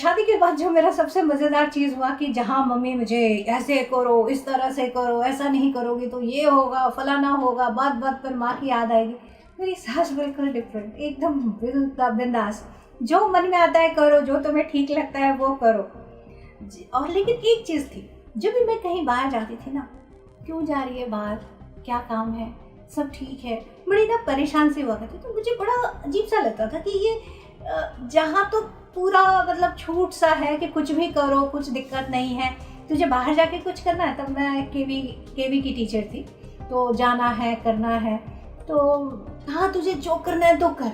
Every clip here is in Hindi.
शादी के बाद जो मेरा सबसे मज़ेदार चीज़ हुआ कि जहाँ मम्मी मुझे ऐसे करो, इस तरह से करो, ऐसा नहीं करोगी तो ये होगा, फलाना होगा, बात बात पर माँ की याद आएगी। मेरी सास बिल्कुल डिफरेंट, एकदम बिंदास, जो मन में आता है करो, जो तुम्हें ठीक लगता है वो करो। और लेकिन एक चीज़ थी, जब भी मैं कहीं बाहर जाती थी ना, क्यों जा रही है बाहर, क्या काम है, सब ठीक है, बड़ी ना परेशान सी हुआ करती। तो मुझे बड़ा अजीब सा लगता था कि ये जहाँ तो पूरा मतलब छूट सा है कि कुछ भी करो, कुछ दिक्कत नहीं है, तुझे बाहर जाके कुछ करना है। तब मैं केवी की टीचर थी, तो जाना है, करना है, तो हाँ तुझे जो करना है तो कर,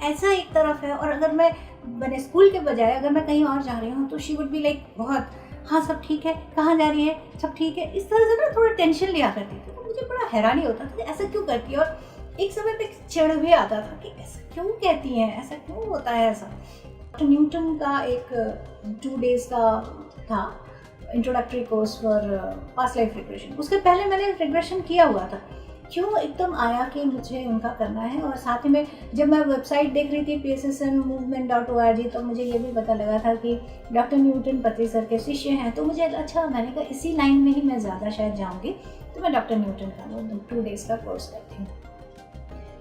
ऐसा एक तरफ है। और अगर मैंने स्कूल के बजाय अगर मैं कहीं और जा रही हूँ तो शी वुड बी लाइक बहुत, हाँ सब ठीक है, कहाँ जा रही है, सब ठीक है, इस तरह से ना थोड़ा टेंशन लिया करती थी। तो मुझे बड़ा हैरानी होता था कि ऐसा क्यों करती है। और एक समय पे चिढ़ भी आता था कि ऐसा क्यों कहती हैं, ऐसा क्यों होता है ऐसा। डॉक्टर न्यूटन का एक 2 days का था introductory course for past life regression. उसके पहले मैंने रिग्रेशन किया हुआ था, क्यों एकदम आया कि मुझे उनका करना है। और साथ ही में जब मैं वेबसाइट देख रही थी PSSNmovement.org, तो मुझे ये भी पता लगा था कि डॉक्टर न्यूटन पत्री सर के शिष्य हैं। तो मुझे अच्छा, मैंने कहा इसी लाइन में ही मैं ज़्यादा शायद जाऊँगी, तो मैं डॉक्टर न्यूटन का वो 2 days का कोर्स करती हूँ।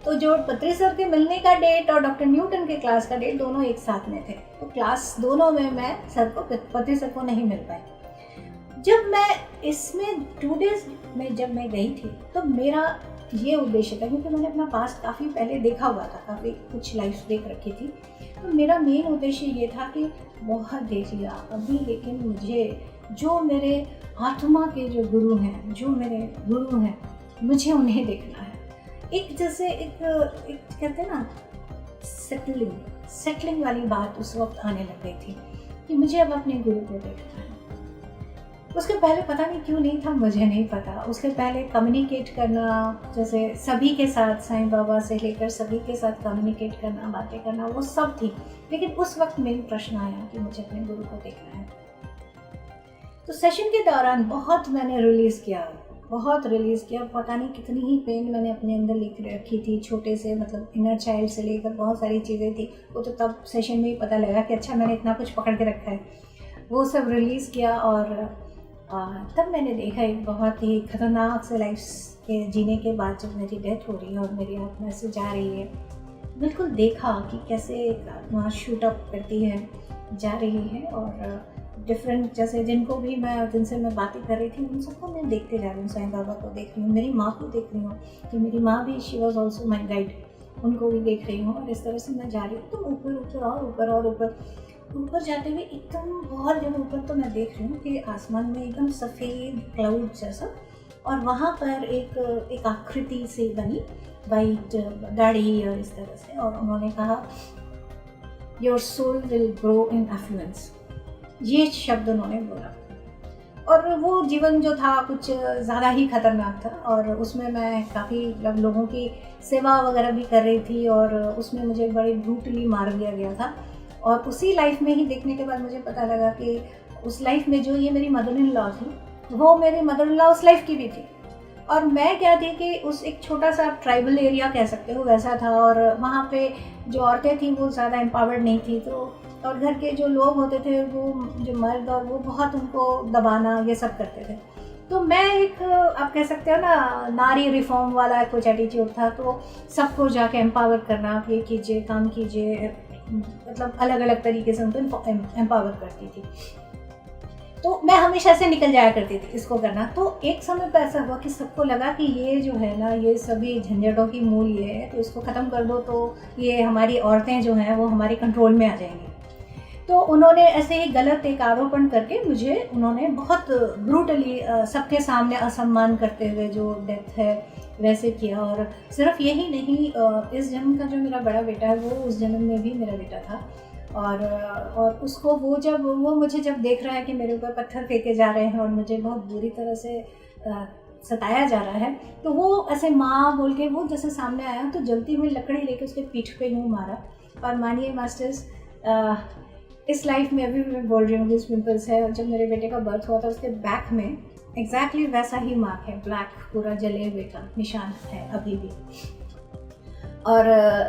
तो जो पत्री सर के मिलने का डेट और डॉक्टर न्यूटन के क्लास का डेट दोनों एक साथ में थे, तो क्लास दोनों में मैं पत्री सर को नहीं मिल पाई। जब मैं इसमें 2 days में जब मैं गई थी, तो मेरा ये उद्देश्य था, क्योंकि मैंने अपना पास्ट काफ़ी पहले देखा हुआ था, काफ़ी कुछ लाइफ देख रखी थी, तो मेरा मेन उद्देश्य ये था कि बहुत देख लिया अभी, लेकिन मुझे जो मेरे आत्मा के जो गुरु हैं, जो मेरे गुरु हैं, मुझे उन्हें देखना है। एक जैसे एक कहते हैं ना सेटलिंग वाली बात उस वक्त आने लग गई थी कि मुझे अब अपने गुरु को देखना है। उसके पहले पता नहीं क्यों नहीं था, मुझे नहीं पता। उसके पहले कम्युनिकेट करना, जैसे सभी के साथ, साईं बाबा से लेकर सभी के साथ कम्युनिकेट करना, बातें करना, वो सब थी। लेकिन उस वक्त मेन प्रश्न आया कि मुझे अपने गुरु को देखना है। तो सेशन के दौरान बहुत मैंने रिलीज़ किया, पता नहीं कितनी ही पेन मैंने अपने अंदर लिख रखी थी, छोटे से मतलब इनर चाइल्ड से लेकर बहुत सारी चीज़ें थी। वो तो तब सेशन में ही पता लगा कि अच्छा मैंने इतना कुछ पकड़ के रखा है। वो सब रिलीज़ किया और तब मैंने देखा एक बहुत ही ख़तरनाक से लाइफ के जीने के बाद जब मेरी डेथ हो रही है और मेरी आत्मा से जा रही है, बिल्कुल देखा कि कैसे एक आत्मा शूट अप करती है, जा रही है। और डिफरेंट जैसे जिनसे मैं बातें कर रही थी, उन सबको मैं देखते जा रही हूँ। साईं बाबा को देख रही हूँ, मेरी माँ को देख रही हूँ कि मेरी माँ भी she was also my guide, उनको भी देख रही हूँ। और इस तरह से मैं जा रही हूँ, तो ऊपर जाते हुए एकदम बहुत जगह ऊपर तो मैं देख रही हूँ कि आसमान में एकदम सफ़ेद क्लाउड जैसा, और वहाँ पर एक आकृति से बनी वाइट दाढ़ी और इस तरह से। और उन्होंने कहा your soul will grow in affluence, ये शब्द उन्होंने बोला। और वो जीवन जो था कुछ ज़्यादा ही ख़तरनाक था, और उसमें मैं काफ़ी लोगों की सेवा वगैरह भी कर रही थी, और उसमें मुझे बड़ी ब्रूटली मार दिया गया था। और उसी लाइफ में ही देखने के बाद मुझे पता लगा कि उस लाइफ में जो ये मेरी मदर इन लॉ थी, वो मेरी मदर इन लॉ उस लाइफ की भी थी, और मैं क्या थी कि उस एक छोटा सा ट्राइबल एरिया कह सकते हो वैसा था। और वहाँ पे जो औरतें थी वो ज़्यादा एम्पावर्ड नहीं थी, तो और घर के जो लोग होते थे, वो जो मर्द, और वो बहुत उनको दबाना ये सब करते थे। तो मैं एक, आप कह सकते हो ना, नारी रिफॉर्म वाला कुछ एटीट्यूड था। तो सबको जाके एम्पावर करना, ये कीजिए, काम कीजिए, मतलब अलग अलग तरीके से उनको एम्पावर करती थी। तो मैं हमेशा से निकल जाया करती थी इसको करना। तो एक समय पर ऐसा हुआ कि सबको लगा कि ये जो है ना, ये सभी झंझटों की मूल ये है, तो इसको ख़त्म कर दो, तो ये हमारी औरतें जो हैं वो हमारे कंट्रोल में आ जाएंगी। तो उन्होंने ऐसे ही गलत एक आरोपण करके मुझे उन्होंने बहुत ब्रूटली सबके सामने असम्मान करते हुए जो डेथ है वैसे किया। और सिर्फ यही नहीं, इस जन्म का जो मेरा बड़ा बेटा है वो उस जन्म में भी मेरा बेटा था। और उसको वो मुझे जब देख रहा है कि मेरे ऊपर पत्थर फेंके जा रहे हैं और मुझे बहुत बुरी तरह से सताया जा रहा है, तो वो ऐसे माँ बोल के वो जैसे सामने आया, तो जलती हुई लकड़ी लेके उसके पीठ पे यूँ मारा। और मानिए मास्टर्स, इस लाइफ में अभी मैं बोल रही हूँ कि पिंपल्स है। जब मेरे बेटे का बर्थ हुआ था, उसके बैक में एग्जैक्टली वैसा ही मार्क है, ब्लैक पूरा जले हुए का निशान है अभी भी। और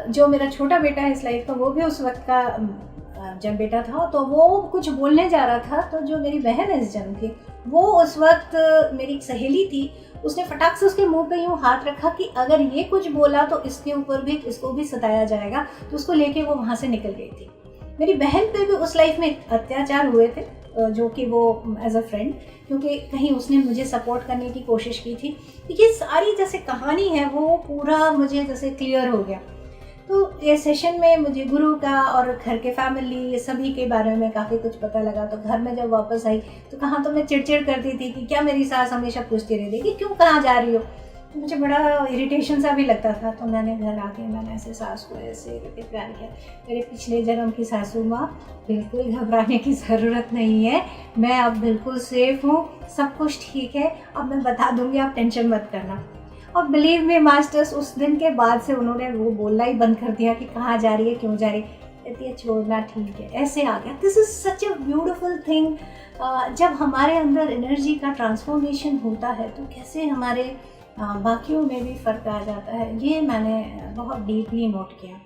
जो मेरा छोटा बेटा है इस लाइफ का, वो भी उस वक्त का जब बेटा था तो वो कुछ बोलने जा रहा था, तो जो मेरी बहन है इस जन्म की, वो उस वक्त मेरी एक सहेली थी, उसने फटाक से उसके मुंह पे यूँ हाथ रखा कि अगर ये कुछ बोला तो इसके ऊपर भी इसको भी सताया जाएगा, तो उसको लेके वो वहाँ से निकल गई थी। मेरी बहन पे भी उस लाइफ में अत्याचार हुए थे, जो कि वो एज अ फ्रेंड, क्योंकि कहीं उसने मुझे सपोर्ट करने की कोशिश की थी। तो ये सारी जैसे कहानी है वो पूरा मुझे जैसे क्लियर हो गया। तो ये सेशन में मुझे गुरु का और घर के फैमिली ये सभी के बारे में काफ़ी कुछ पता लगा। तो घर में जब वापस आई तो कहाँ तो मैं चिड़चिड़ करती थी कि क्या मेरी सास हमेशा पूछती रहती कि क्यों कहाँ जा रही हो। तो मुझे बड़ा इरिटेशन सा भी लगता था। तो मैंने घर आके मैंने ऐसे सास को ऐसे करके प्यार किया, मेरे पिछले जन्म की सासू माँ, बिल्कुल घबराने की ज़रूरत नहीं है, मैं अब बिल्कुल सेफ़ हूँ, सब कुछ ठीक है, अब मैं बता दूँगी, आप टेंशन मत करना। और बिलीव मी मास्टर्स, उस दिन के बाद से उन्होंने वो बोलना ही बंद कर दिया कि कहाँ जा रही है, क्यों जा रही है, कहती है छोड़ना ठीक है, ऐसे आ गया। This is such a beautiful thing. जब हमारे अंदर एनर्जी का ट्रांसफॉर्मेशन होता है तो कैसे हमारे बाकियों में भी फ़र्क आ जाता है, ये मैंने बहुत डीपली नोट किया।